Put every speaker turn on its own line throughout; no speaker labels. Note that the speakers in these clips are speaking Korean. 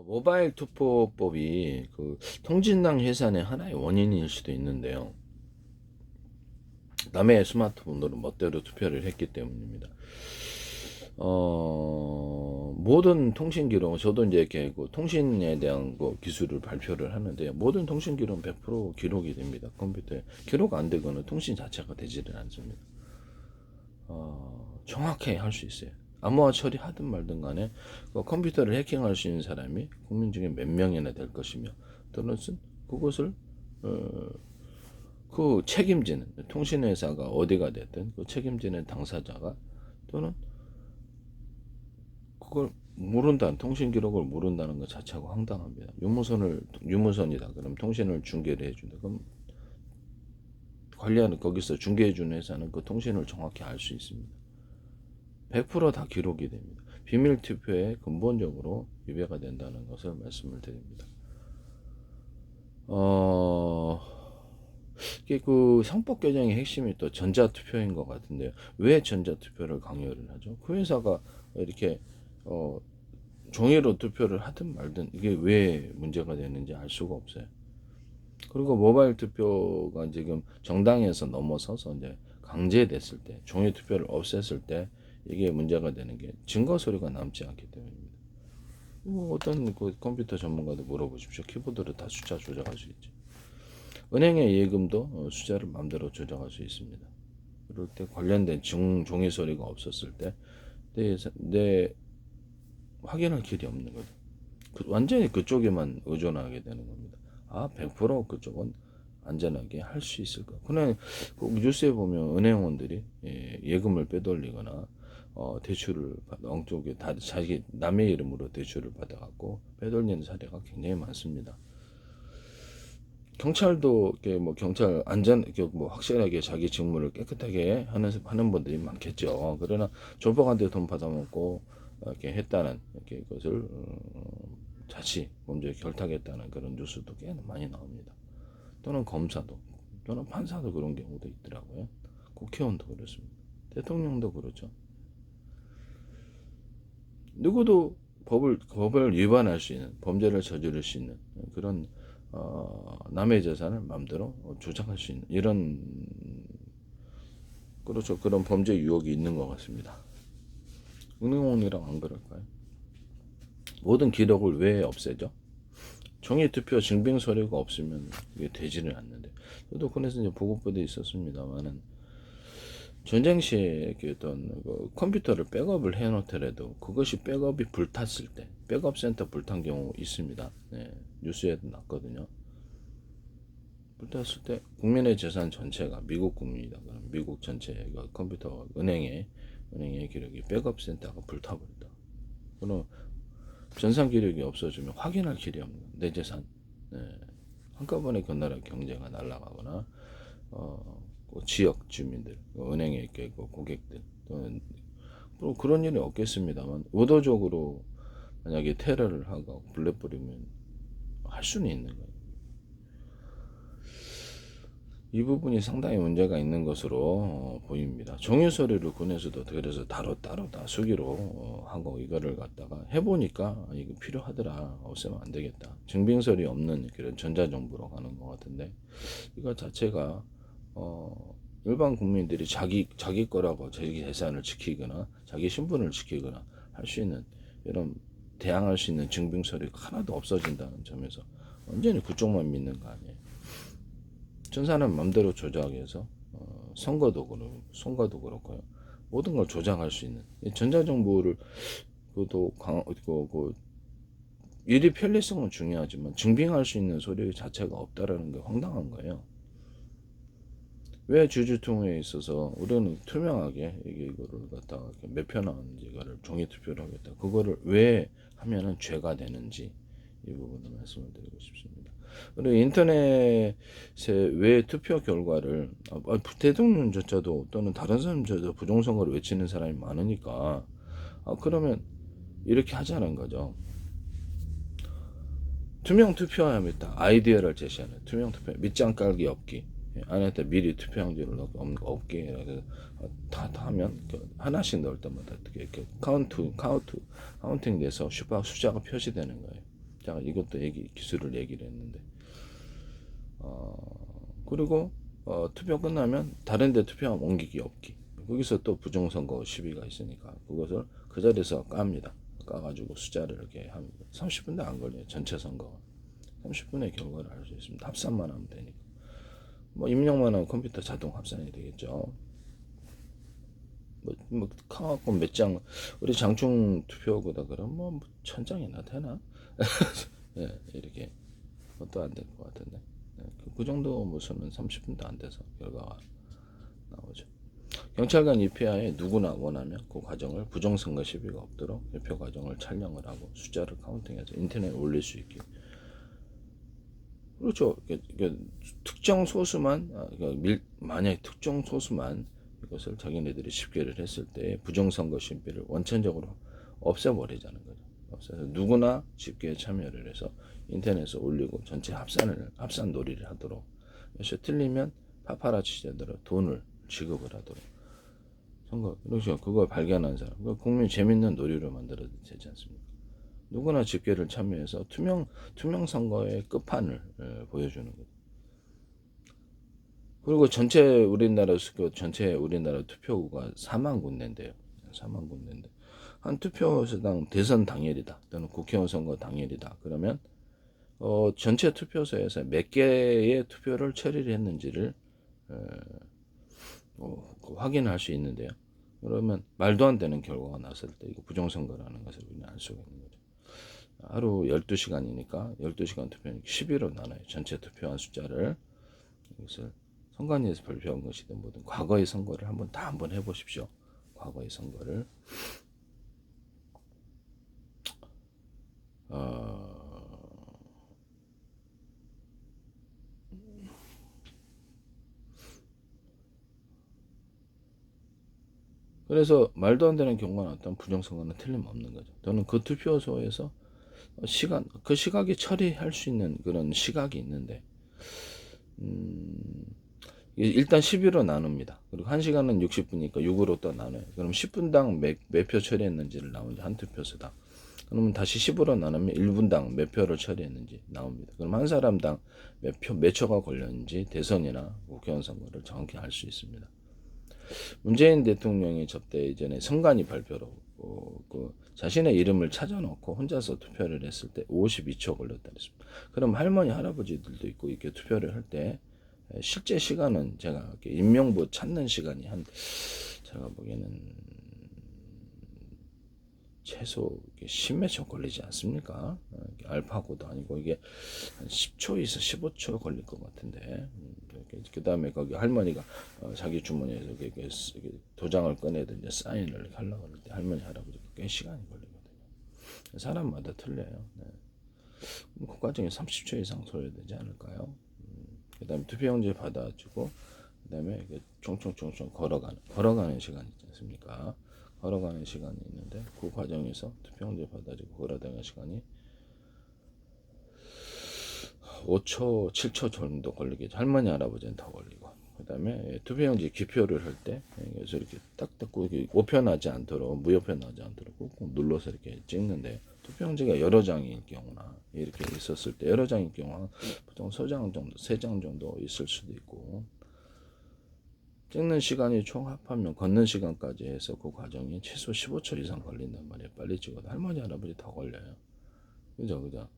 모바일 투표법이 그 통진당 해산의 하나의 원인일 수도 있는데요. 남의 스마트폰으로 멋대로 투표를 했기 때문입니다. 모든 통신 기록, 저도 이제 이렇게 그 통신에 대한 그 기술을 발표를 하는데, 모든 통신 기록은 100% 기록이 됩니다. 컴퓨터에 기록 안 되거나 통신 자체가 되지를 않습니다. 정확하게 할 수 있어요. 암호화 처리하든 말든 간에 그 컴퓨터를 해킹할 수 있는 사람이 국민 중에 몇 명이나 될 것이며, 또는 그것을 그 책임지는 통신회사가 어디가 됐든 그 책임지는 당사자가, 또는 그걸 모른다는, 통신 기록을 모른다는 것 자체가 황당합니다. 유무선이다 그럼 통신을 중계를 해준다. 그럼 관리하는, 거기서 중계해주는 회사는 그 통신을 정확히 알 수 있습니다. 100%다 기록이 됩니다. 비밀 투표에 근본적으로 위배가 된다는 것을 말씀을 드립니다. 이게 그 상법 개정의 핵심이 또 전자투표인 것 같은데요. 왜 전자투표를 강요를 하죠? 그 회사가 이렇게 종이로 투표를 하든 말든 이게 왜 문제가 되는지 알 수가 없어요. 그리고 모바일 투표가 지금 정당에서 넘어서서 이제 강제됐을 때, 종이 투표를 없앴을 때 이게 문제가 되는 게 증거 서류가 남지 않기 때문입니다. 어떤 그 컴퓨터 전문가도 물어보십시오. 키보드로 다 숫자 조작할 수 있죠. 은행의 예금도 숫자를 마음대로 조작할 수 있습니다. 그럴 때 관련된 종이 서류가 없었을 때 내 확인할 길이 없는 거죠. 완전히 그쪽에만 의존하게 되는 겁니다. 100% 그쪽은 안전하게 할 수 있을까? 그냥 꼭 뉴스에 보면 은행원들이 예금을 빼돌리거나 대출을 엉뚱하게 자기 남의 이름으로 대출을 받아갖고 빼돌리는 사례가 굉장히 많습니다. 경찰도 이렇게 뭐 경찰 안전 이렇게 뭐 확실하게 자기 직무를 깨끗하게 하는 분들이 많겠죠. 그러나 조폭한테 돈 받아먹고 이렇게 했다는 이렇게 것을 자칫 범죄에 결탁했다는 그런 뉴스도 꽤 많이 나옵니다. 또는 검사도, 또는 판사도 그런 경우도 있더라고요. 국회의원도 그렇습니다. 대통령도 그렇죠. 누구도 법을 위반할 수 있는, 범죄를 저지를 수 있는 그런 남의 재산을 마음대로 조작할 수 있는 이런, 그렇죠, 그런 범죄 유혹이 있는 것 같습니다. 은행원이랑 안 그럴까요? 모든 기록을 왜 없애죠? 종이 투표 증빙 서류가 없으면 이게 되지는 않는데, 저도 그래서 이제 보고법도 있었습니다만은, 전쟁 시에 어떤 컴퓨터를 백업을 해놓더라도 그것이 백업이 불탔을 때, 백업 센터 불탄 경우 있습니다. 네, 뉴스에도 났거든요. 불탔을 때 국민의 재산 전체가 미국 국민이다. 그럼 미국 전체의 컴퓨터 은행의 기록이 백업 센터가 불타버린다. 그럼 전산 기록이 없어지면 확인할 길이 없는 내 재산. 네, 한꺼번에 그 나라 경제가 날아가거나 지역 주민들, 은행에 있고 고객들, 또 그런 일이 없겠습니다만, 의도적으로 만약에 테러를 하고 불내버리면 할 수는 있는 거예요. 이 부분이 상당히 문제가 있는 것으로 보입니다. 종이 서류를 군에서도 그래서 따로 다 수기로 하고 이거를 갖다가 해보니까 이거 필요하더라, 없애면 안 되겠다. 증빙 서류 없는 그런 전자정부로 가는 것 같은데, 이거 자체가 일반 국민들이 자기 거라고 자기 재산을 지키거나 자기 신분을 지키거나 할 수 있는, 이런 대항할 수 있는 증빙 서류가 하나도 없어진다는 점에서 완전히 그쪽만 믿는 거 아니에요. 전사는 맘대로 조작해서 선거도 그렇고요. 모든 걸 조작할 수 있는 전자정보를, 그것도 일이 편리성은 중요하지만 증빙할 수 있는 서류 자체가 없다라는 게 황당한 거예요. 왜 주주통회에 있어서 우리는 투명하게 이거를 갖다가 몇 표 나왔는지 이거를 종이 투표를 하겠다. 그거를 왜 하면은 죄가 되는지 이 부분을 말씀을 드리고 싶습니다. 그리고 인터넷에 왜 투표 결과를 대통령조차도 또는 다른 사람조차도 부정선거를 외치는 사람이 많으니까 그러면 이렇게 하자는 거죠. 투명 투표함에다 아이디어를 제시하는 투명 투표, 밑장 깔기 없기, 안에다 미리 투표용지를 없게 다 하면 하나씩 넣을 때마다 이렇게 카운팅 돼서 숫자가 표시되는 거예요. 자, 이것도 기술을 얘기를 했는데, 그리고 투표 끝나면 다른 데 투표함 옮기기 없기. 거기서 또 부정선거 시비가 있으니까 그것을 그 자리에서 깝니다. 까가지고 숫자를 이렇게 합니다. 30분도 안 걸려요. 전체 선거 30분의 결과를 알 수 있습니다. 합산만 하면 되니까. 뭐 입력만 하면 컴퓨터 자동 합산이 되겠죠. 커갖고 몇 장, 우리 장충 투표구다 그럼 뭐 천장이나 되나? 예, 이렇게 그것도 안 될 것 같은데. 예, 그 정도 무선은 30분도 안 돼서 결과가 나오죠. 경찰관 입회하에 누구나 원하면 그 과정을 부정선거 시비가 없도록 개표 과정을 촬영을 하고 숫자를 카운팅해서 인터넷에 올릴 수 있게. 그렇죠. 특정 소수만, 만약에 특정 소수만 이것을 자기네들이 집계를 했을 때 부정선거 심비를 원천적으로 없애버리자는 거죠. 없애서 누구나 집계에 참여를 해서 인터넷에 올리고 전체 합산 놀이를 하도록. 그래서 틀리면 파파라치자들은 돈을 지급을 하도록. 선거, 그렇죠. 그걸 발견한 사람. 국민 재밌는 놀이로 만들어도 되지 않습니까? 누구나 집계를 참여해서 투명 선거의 끝판을 보여주는 거죠. 그리고 전체 우리나라 투표구가 4만 군데인데요. 4만 군데인데 한 투표소당 대선 당일이다 또는 국회의원 선거 당일이다. 그러면 전체 투표소에서 몇 개의 투표를 처리를 했는지를 확인할 수 있는데요. 그러면 말도 안 되는 결과가 났을 때 이거 부정선거라는 것을 우리는 알 수가 있는 거죠. 하루 12시간이니까 12시간 투표는 10일로 나눠요. 전체 투표한 숫자를. 이것을 선관위에서 발표한 것이든 뭐든 과거의 선거를 한번 해보십시오. 과거의 선거를. 그래서 말도 안 되는 경우가 나왔다면 부정선거는 틀림없는 거죠. 저는 그 투표소에서 그 시각이 처리할 수 있는 그런 시각이 있는데, 일단 10일로 나눕니다. 그리고 1시간은 60분이니까 6으로 또 나눠요. 그럼 10분당 몇 표 처리했는지를 나오죠. 한 투표수당. 그러면 다시 10으로 나누면 1분당 몇 표를 처리했는지 나옵니다. 그럼 한 사람당 몇 초가 걸렸는지 대선이나 국회의원 선거를 정확히 알 수 있습니다. 문재인 대통령이 접대 이전에 선관위 발표로 자신의 이름을 찾아놓고 혼자서 투표를 했을 때 52초 걸렸다 그랬습니다. 그럼 할머니 할아버지들도 있고 이렇게 투표를 할 때 실제 시간은 제가 임명부 찾는 시간이 제가 보기에는 최소 10몇 초 걸리지 않습니까? 알파고도 아니고 이게 한 10초에서 15초 걸릴 것 같은데, 그 다음에 거기 할머니가 자기 주머니에서 도장을 꺼내든지 사인을 하려고 할 때 할머니 할아버지가 꽤 시간이 걸리거든요. 사람마다 틀려요. 네. 그 과정에 30초 이상 소요되지 않을까요? 그 다음에 투표용지 받아주고 그 다음에 총총총총 걸어가는 시간이 있지 않습니까? 걸어가는 시간이 있는데 그 과정에서 투표용지 받아주고 걸어가는 시간이 5초, 7초 정도 걸리겠죠. 할머니, 할아버지는 더 걸리고. 그 다음에 투표용지 기표를 할 때, 그래서 이렇게 딱딱 우편하지 않도록, 무효편하지 않도록 꾹꾹 눌러서 이렇게 찍는데, 투표용지가 여러 장일 경우나, 이렇게 있었을 때, 여러 장일 경우는 보통 3장 정도, 3장 정도 있을 수도 있고, 찍는 시간이 총 합하면 걷는 시간까지 해서 그 과정이 최소 15초 이상 걸린단 말이에요. 빨리 찍어도. 할머니, 할아버지 더 걸려요. 그죠?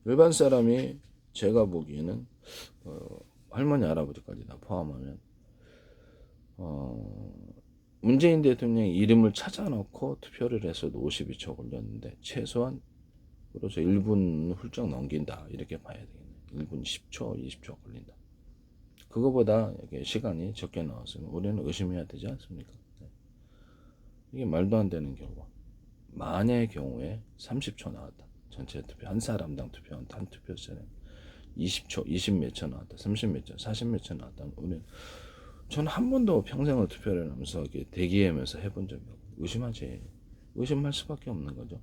일반 사람이 제가 보기에는 할머니 할아버지까지 다 포함하면 문재인 대통령의 이름을 찾아놓고 투표를 해서도 52초 걸렸는데 최소한 그래서 1분 훌쩍 넘긴다 이렇게 봐야 되겠네. 1분 10초 20초 걸린다. 그거보다 시간이 적게 나왔으면 우리는 의심해야 되지 않습니까? 이게 말도 안 되는 결과. 만의 경우에 30초 나왔다. 전체 투표 한 사람당 투표한 단 투표수는 20초, 20 몇 초 나왔다, 30 몇 초, 40 몇 초 나왔다. 저는 한 번도 평생을 투표를 하면서 대기하면서 해본 적이 없고 의심할 수밖에 없는 거죠.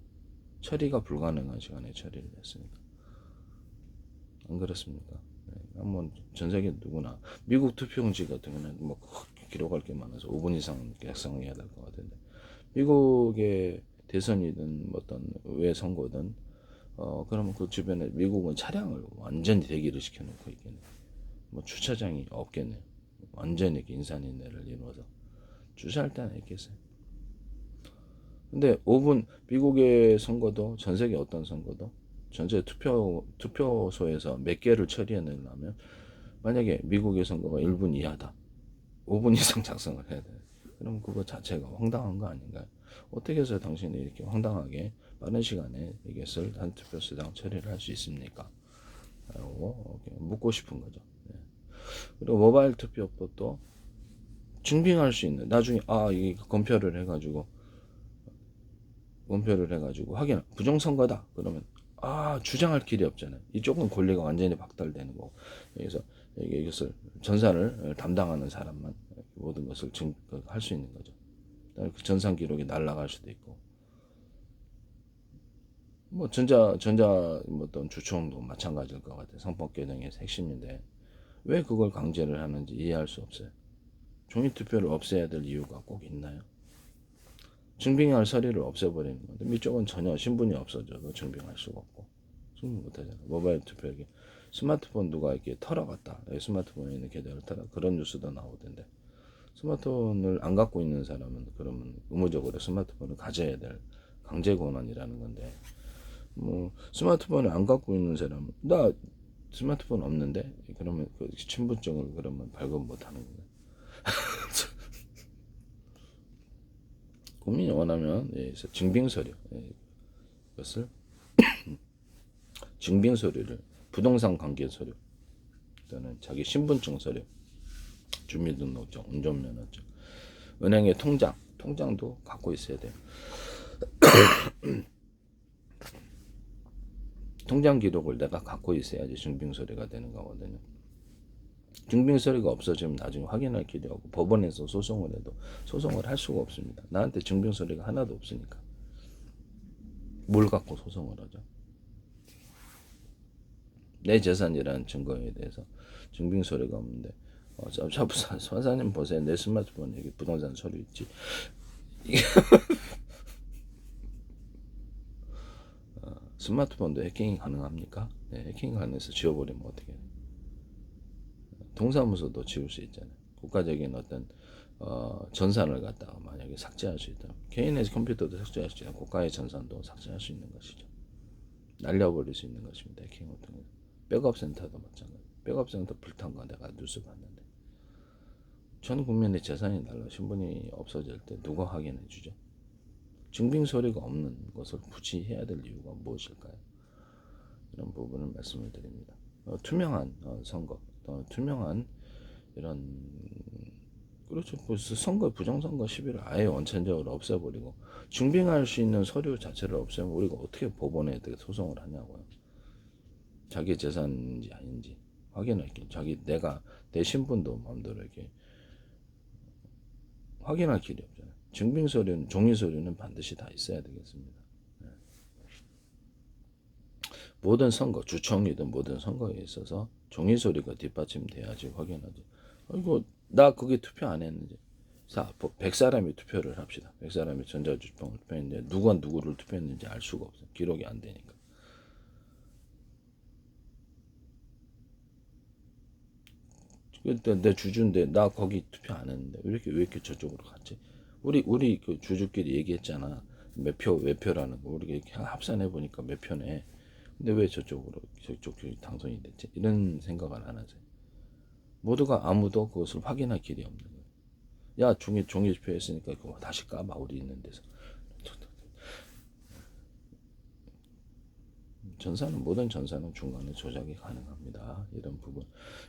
처리가 불가능한 시간에 처리를 했으니까. 안 그렇습니까? 한번 전 세계 누구나 미국 투표용지 같은 경우는 뭐 기록할 게 많아서 5분 이상 작성해야 될 것 같은데 미국의 대선이든 뭐 어떤 외 선거든 그러면 그 주변에 미국은 차량을 완전히 대기를 시켜놓고 있겠네. 뭐 주차장이 없겠네. 완전히 인산인해를 이루어서 주차할 데는 있겠어요. 근데 5분 미국의 선거도 전 세계 어떤 선거도 전체 투표소에서 몇 개를 처리해내려면 만약에 미국의 선거가 1분 이하다. 5분 이상 작성을 해야 돼. 그럼 그거 자체가 황당한 거 아닌가요? 어떻게 해서 당신이 이렇게 황당하게 빠른 시간에 이것을 한 투표수당 처리를 할 수 있습니까? 라고 묻고 싶은 거죠. 네. 그리고 모바일 투표법도 증빙할 수 있는 나중에 이게 검표를 해가지고 확인 부정선거다 그러면 주장할 길이 없잖아요. 이쪽은 권리가 완전히 박탈되는 거고 여기서 이것을 전산을 담당하는 사람만 모든 것을 할 수 있는 거죠. 그 전산 기록이 날아갈 수도 있고 뭐 전자 뭐 어떤 주총도 마찬가지일 것 같아요. 선법 개정의 핵심인데 왜 그걸 강제를 하는지 이해할 수 없어요. 종이 투표를 없애야 될 이유가 꼭 있나요? 증빙할 서류를 없애버리는 건데 이쪽은 전혀 신분이 없어져도 증빙할 수가 없고 증빙 못하잖아. 모바일 투표 이렇게 스마트폰 누가 이렇게 털어갔다. 스마트폰에 있는 계좌를 털어 그런 뉴스도 나오던데 스마트폰을 안 갖고 있는 사람은 그러면 의무적으로 스마트폰을 가져야 될 강제 권한이라는 건데 뭐 스마트폰을 안 갖고 있는 사람은 나 스마트폰 없는데 그러면 그 신분증을 그러면 발급 못 하는 거야. 국민이 원하면 증빙서류 이것을 증빙서류를 부동산 관계서류 또는 자기 신분증 서류 주민등록증 운전면허증 은행의 통장도 갖고 있어야 돼요. 통장 기록을 내가 갖고 있어야지 증빙서류가 되는 거거든요. 증빙서류가 없어지면 나중에 확인할 길이 없고 법원에서 소송을 해도 소송을 할 수가 없습니다. 나한테 증빙서류가 하나도 없으니까 뭘 갖고 소송을 하죠? 내 재산이라는 증거에 대해서 증빙서류가 없는데 사사님 보세요. 내 스마트폰에 여기 부동산 서류 있지. 스마트폰도 해킹이 가능합니까? 네, 해킹 가능해서 지워버리면 어떻게 해요? 동사무소도 지울 수 있잖아요. 국가적인 어떤 전산을 갖다가 만약에 삭제할 수 있다면 개인의 컴퓨터도 삭제할 수 있잖아요. 국가의 전산도 삭제할 수 있는 것이죠. 날려버릴 수 있는 것입니다. 해킹 같은 거. 백업센터도 마찬가지. 백업센터 불탄 거 내가 뉴스 봤는데 전 국민의 재산이 날라 신분이 없어질 때 누가 확인해 주죠? 증빙 서류가 없는 것을 굳이 해야 될 이유가 무엇일까요? 이런 부분을 말씀을 드립니다. 투명한 선거, 투명한 이런 그렇죠. 선거 부정선거 시비를 아예 원천적으로 없애버리고 증빙할 수 있는 서류 자체를 없애면 우리가 어떻게 법원에 소송을 하냐고요. 자기 재산인지 아닌지 확인할게. 내가 내 신분도 마음대로 이렇게 확인할 길이 없잖아요. 증빙 서류는 종이 서류는 반드시 다 있어야 되겠습니다. 모든 선거, 주총이든 모든 선거에 있어서 종이 서류가 뒷받침돼야지 확인하지. 이거 나 그게 투표 안 했는지. 100사람이 투표를 합시다. 100사람이 전자주총을 투표했는데 누가 누구를 투표했는지 알 수가 없어요. 기록이 안 되니까. 그때 내 주주인데 나 거기 투표 안 했는데 왜 이렇게 저쪽으로 갔지? 우리 그 주주끼리 얘기했잖아. 몇 표라는 거. 우리가 이렇게 합산해 보니까 몇 표네. 근데 왜 저쪽 당선이 됐지? 이런 생각을 안 하세요. 모두가 아무도 그것을 확인할 길이 없는 거예요. 야, 종이 투표했으니까 그거 다시 까봐 우리 있는 데서. 모든 전산은 중간에 조작이 가능합니다. 이런 부분.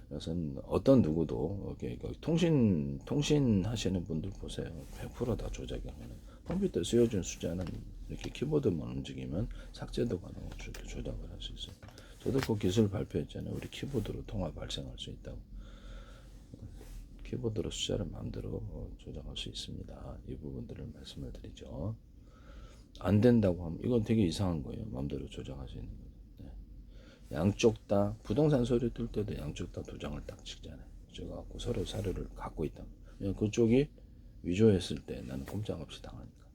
그것은 어떤 누구도 통신 하시는 분들 보세요. 100%다 조작이 가능. 컴퓨터 쓰여준 숫자는 이렇게 키보드만 움직이면 삭제도 가능하고 조작을 할 수 있어요. 저도 그 기술 발표했잖아요. 우리 키보드로 통화 발생할 수 있다고. 키보드로 숫자를 마음대로 조작할 수 있습니다. 이 부분들을 말씀을 드리죠. 안 된다고 하면 이건 되게 이상한 거예요. 마음대로 조작할 수 있는 거예요. 네. 양쪽 다 부동산 서류 뜰 때도 양쪽 다 도장을 딱 찍잖아요. 찍어갖고 서로 사료를 갖고 있다. 그쪽이 위조했을 때 나는 꼼짝없이 당하니까.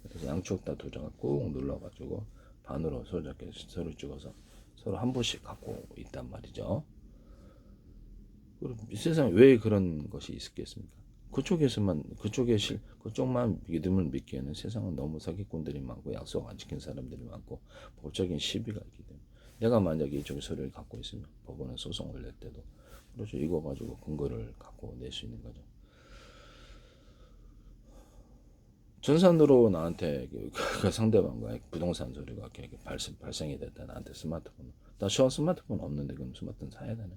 그래서 양쪽 다 도장을 꾹 눌러가지고 반으로 서로 찍어서 서로 한 번씩 갖고 있단 말이죠. 그럼 이 세상에 왜 그런 것이 있겠습니까? 그쪽만 믿음을 믿기에는 세상은 너무 사기꾼들이 많고 약속 안 지킨 사람들이 많고 법적인 시비가 있기 때문에 내가 만약에 이쪽에 서류를 갖고 있으면 법원에 소송을 낼 때도 그렇죠. 이거 가지고 근거를 갖고 낼 수 있는 거죠. 전산으로 나한테 그 상대방과의 부동산 서류가 발생이 됐다. 나한테 스마트폰. 나 스마트폰 없는데 그럼 스마트폰 사야 되네.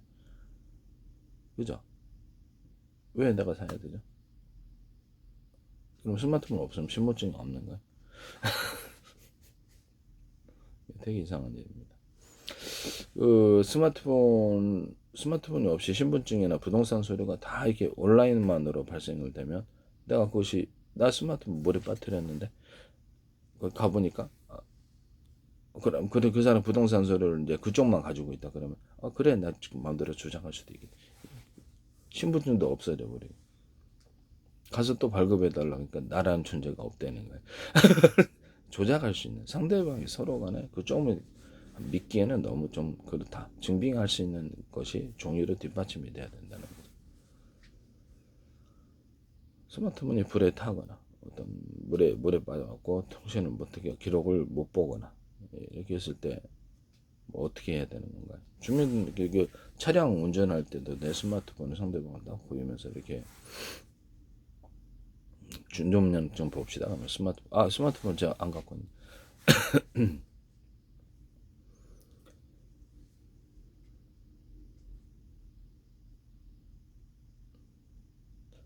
그죠? 왜 내가 사야 되죠? 그럼 스마트폰 없으면 신분증이 없는 거야? 되게 이상한 일입니다. 그 스마트폰이 없이 신분증이나 부동산 서류가 다 이렇게 온라인만으로 발생을 되면 내가 그것이 나 스마트폰 물에 빠뜨렸는데 거기 가보니까 그럼 그 사람 부동산 서류를 이제 그쪽만 가지고 있다 그러면 그래 나 지금 마음대로 주장할 수도 있겠 신분증도 없어져 버리고 가서 또 발급해 달라 그러니까 나라는 존재가 없다는 거예요. 조작할 수 있는 상대방이 서로 간에 그쪽을 믿기에는 너무 좀 그렇다. 증빙할 수 있는 것이 종이로 뒷받침이 돼야 된다는 거죠. 스마트폰이 불에 타거나 어떤 물에 빠져갖고 통신을 어떻게 기록을 못 보거나 이렇게 했을 때 뭐 어떻게 해야 되는 건가요? 차량 운전할 때도 내 스마트폰을 상대방을 딱 보이면서 이렇게 운전면 좀 봅시다. 그러면 스마트폰 제가 안 갖고 있는.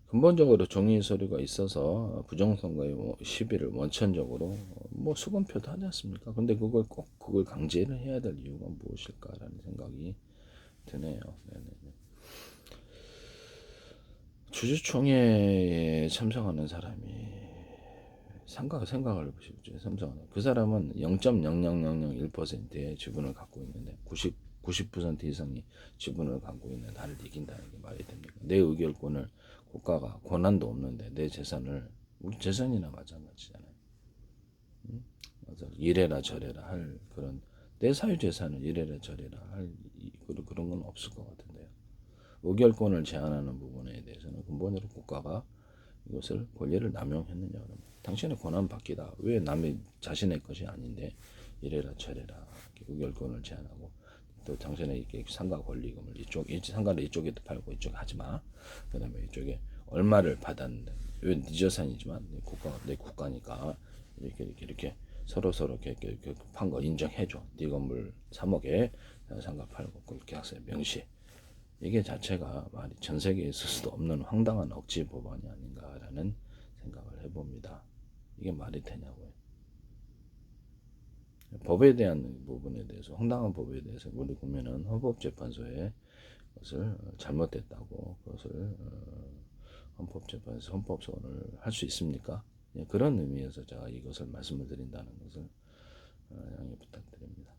근본적으로 종이 서류가 있어서 부정선거의 시비를 원천적으로 수검표도 하지 않습니까? 근데 그걸 강제를 해야 될 이유가 무엇일까라는 생각이 드네요. 네네네. 주주총회에 참석하는 사람이 생각을 해보십시오. 참석하는 그 사람은 0.00001%의 지분을 갖고 있는데 90% 이상이 지분을 갖고 있는 나를 이긴다는 게 말이 됩니까? 내 의결권을 국가가 권한도 없는데 내 재산을 우리 재산이나 마찬가지잖아요. 그래서 이래라 저래라 할 그런 내 사유 재산을 이래라 저래라 할 그런 건 없을 것 같은데요. 의결권을 제한하는 부분에 대해서는 근본적으로 국가가 이것을 권리를 남용했느냐 그러면 당신의 권한 바뀌다 왜 남의 자신의 것이 아닌데 이래라 저래라 의결권을 제한하고 또 당신의 이렇게 상가 권리금을 상가를 이쪽에도 팔고 이쪽에 하지 마. 그다음에 이쪽에 얼마를 받았는데 왜 네 재산이지만 내 국가니까 이렇게 서로 이렇게 판 거 인정해줘. 네 건물 3억에 상가 팔고 그 계약서에 명시. 이게 자체가 말이 전 세계에 있을 수도 없는 황당한 억지 법안이 아닌가라는 생각을 해봅니다. 이게 말이 되냐고요. 법에 대한 부분에 대해서 황당한 법에 대해서 우리 국민은 헌법재판소에 그것을 잘못됐다고 그것을 헌법재판소 헌법소원을 할 수 있습니까? 예, 그런 의미에서 제가 이것을 말씀을 드린다는 것을 양해 부탁드립니다.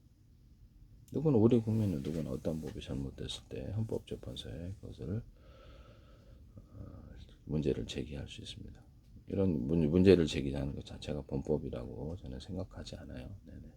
우리 국민은 누구나 어떤 법이 잘못됐을 때 헌법재판소에 그것을 문제를 제기할 수 있습니다. 이런 문제를 제기하는 것 자체가 범법이라고 저는 생각하지 않아요. 네네.